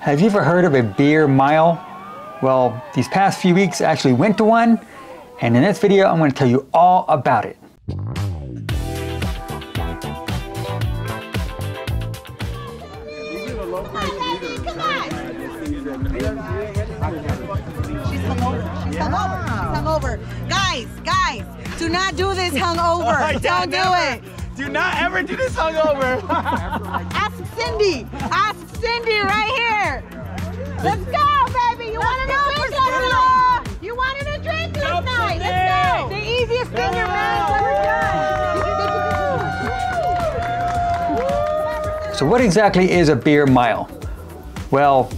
Have you ever heard of a beer mile? Well, these past few weeks I actually went to one, and in this video I'm going to tell you all about it. She's hungover. Guys, do not do this hungover. Don't do it. Do not ever do this hungover. Ask Cindy right here. Let's go, baby. You wanted a drink last night. You wanted a drink last night. Let's go. The easiest thing your man's ever done. So what exactly is a beer mile? Well,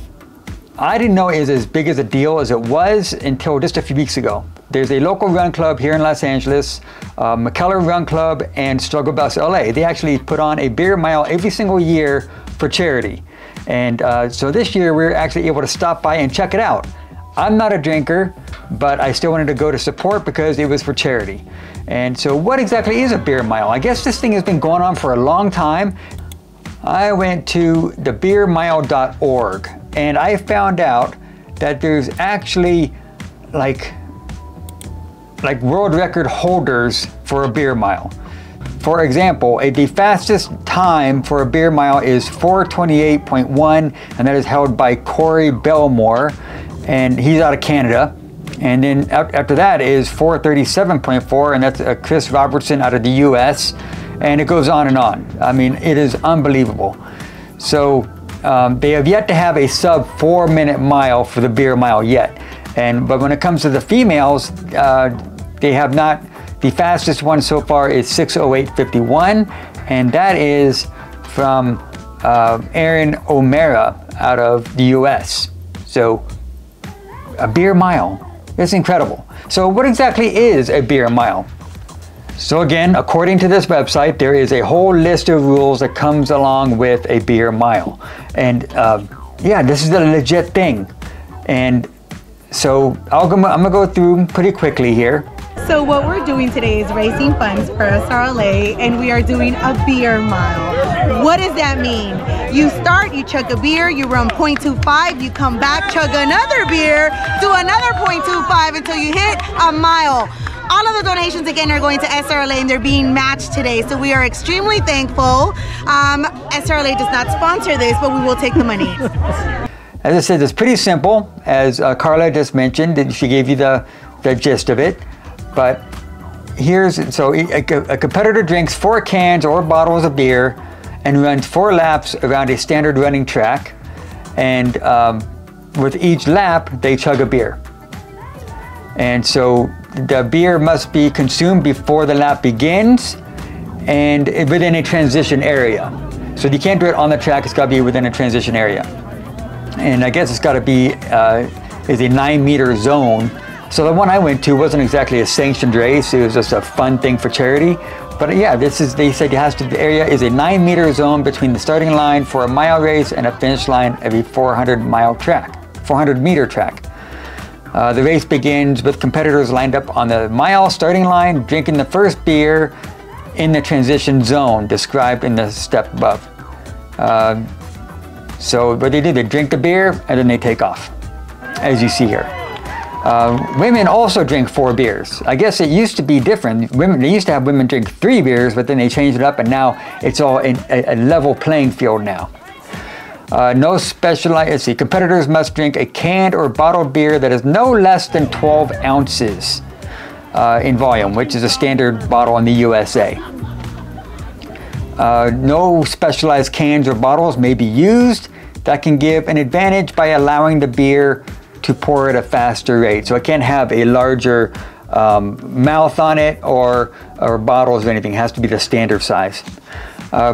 I didn't know it was as big as a deal as it was until just a few weeks ago. There's a local run club here in Los Angeles, Mikkeller Run Club and Struggle Bus LA. They actually put on a beer mile every single year for charity. And so this year we were actually able to stop by and check it out. I'm not a drinker, but I still wanted to go to support because it was for charity. And so what exactly is a beer mile? I guess this thing has been going on for a long time. I went to thebeermile.org and I found out that there's actually like world record holders for a beer mile. For example, the fastest time for a beer mile is 4:28.1, and that is held by Corey Belmore, and he's out of Canada. And then after that is 4:37.4, and that's Chris Robertson out of the US, and it goes on and on. I mean, it is unbelievable. So they have yet to have a sub 4-minute mile for the beer mile yet. But when it comes to the females, they have not. The fastest one so far is 6:08.51, and that is from Erin O'Mara out of the US. So a beer mile, it's incredible. So what exactly is a beer mile? So again, according to this website, there is a whole list of rules that comes along with a beer mile. And yeah, this is a legit thing. And so I'm gonna go through pretty quickly here. So what we're doing today is raising funds for SRLA, and we are doing a beer mile. What does that mean? You start, you chug a beer, you run 0.25, you come back, chug another beer, do another 0.25 until you hit a mile. All of the donations again are going to SRLA, and they're being matched today, so we are extremely thankful. SRLA does not sponsor this, but we will take the money. As I said, it's pretty simple, as Carla just mentioned, and she gave you the gist of it. But so a competitor drinks 4 cans or bottles of beer and runs 4 laps around a standard running track. And with each lap, they chug a beer. And so the beer must be consumed before the lap begins and within a transition area. So you can't do it on the track, it's got to be within a transition area. And I guess it's got to be is a 9-meter zone. So the one I went to wasn't exactly a sanctioned race, it was just a fun thing for charity. But yeah, they said the area is a 9-meter zone between the starting line for a mile race and a finish line of a 400-meter track. The race begins with competitors lined up on the mile starting line, drinking the first beer in the transition zone described in the step above. So what they do, they drink the beer and then they take off, as you see here. Women also drink 4 beers. I guess it used to be different. They used to have women drink 3 beers, but then they changed it up, and now it's all a level playing field now. No specialized, let's see, competitors must drink a canned or bottled beer that is no less than 12 ounces in volume, which is a standard bottle in the USA. No specialized cans or bottles may be used. That can give an advantage by allowing the beer to pour at a faster rate. So it can't have a larger mouth on it or bottles or anything. It has to be the standard size.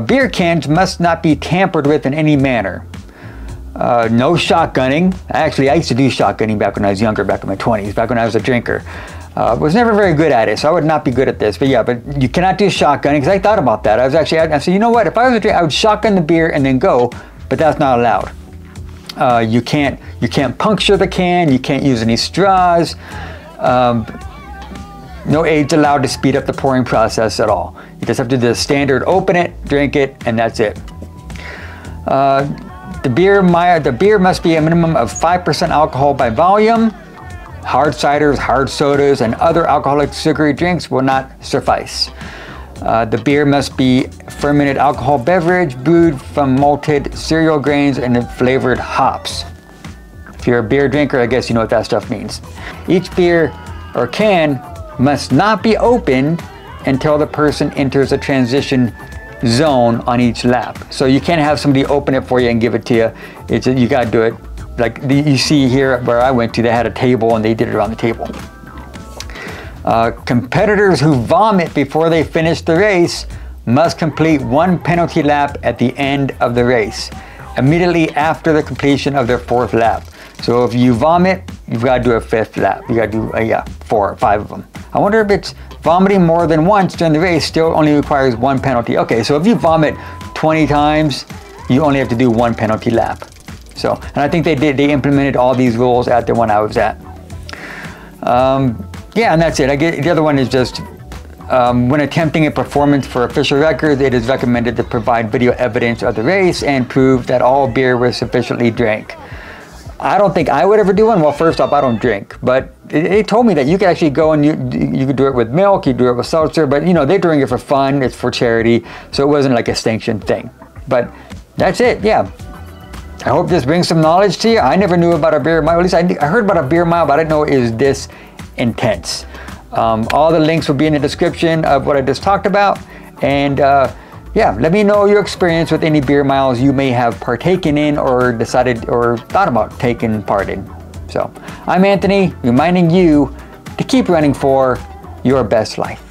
Beer cans must not be tampered with in any manner. No shotgunning. Actually, I used to do shotgunning back when I was younger, back in my 20s, back when I was a drinker. Was never very good at it, so I would not be good at this. But yeah, but you cannot do shotgunning, because I thought about that. I said, you know what, if I was a drinker, I would shotgun the beer and then go, but that's not allowed. You can't puncture the can, you can't use any straws. No aids allowed to speed up the pouring process at all. You just have to do the standard open it, drink it, and that's it. The beer must be a minimum of 5% alcohol by volume. Hard ciders, hard sodas, and other alcoholic sugary drinks will not suffice. The beer must be fermented alcohol beverage brewed from malted cereal grains and flavored hops. If you're a beer drinker, I guess you know what that stuff means. Each beer or can must not be opened until the person enters a transition zone on each lap. So you can't have somebody open it for you and give it to you. You gotta do it. Like you see here where I went to, they had a table and they did it around the table. Competitors who vomit before they finish the race must complete 1 penalty lap at the end of the race, immediately after the completion of their 4th lap. So if you vomit, you've got to do a 5th lap. You got to do 4 or 5 of them. I wonder if it's vomiting more than once during the race still only requires 1 penalty. Okay, so if you vomit 20 times, you only have to do 1 penalty lap. So, and I think they implemented all these rules at the one I was at. Yeah, and that's it. The other one is just, when attempting a performance for official records, it is recommended to provide video evidence of the race and prove that all beer was sufficiently drank. I don't think I would ever do one. Well, first off, I don't drink, but they told me that you could actually go and you could do it with milk, you do it with seltzer, but you know, they're doing it for fun, it's for charity, so it wasn't like a sanctioned thing. But that's it, yeah. I hope this brings some knowledge to you. I never knew about a beer mile. At least I heard about a beer mile, but I didn't know it was this intense. All the links will be in the description of what I just talked about. And yeah, let me know your experience with any beer miles you may have partaken in or decided or thought about taking part in. So I'm Anthony, reminding you to keep running for your best life.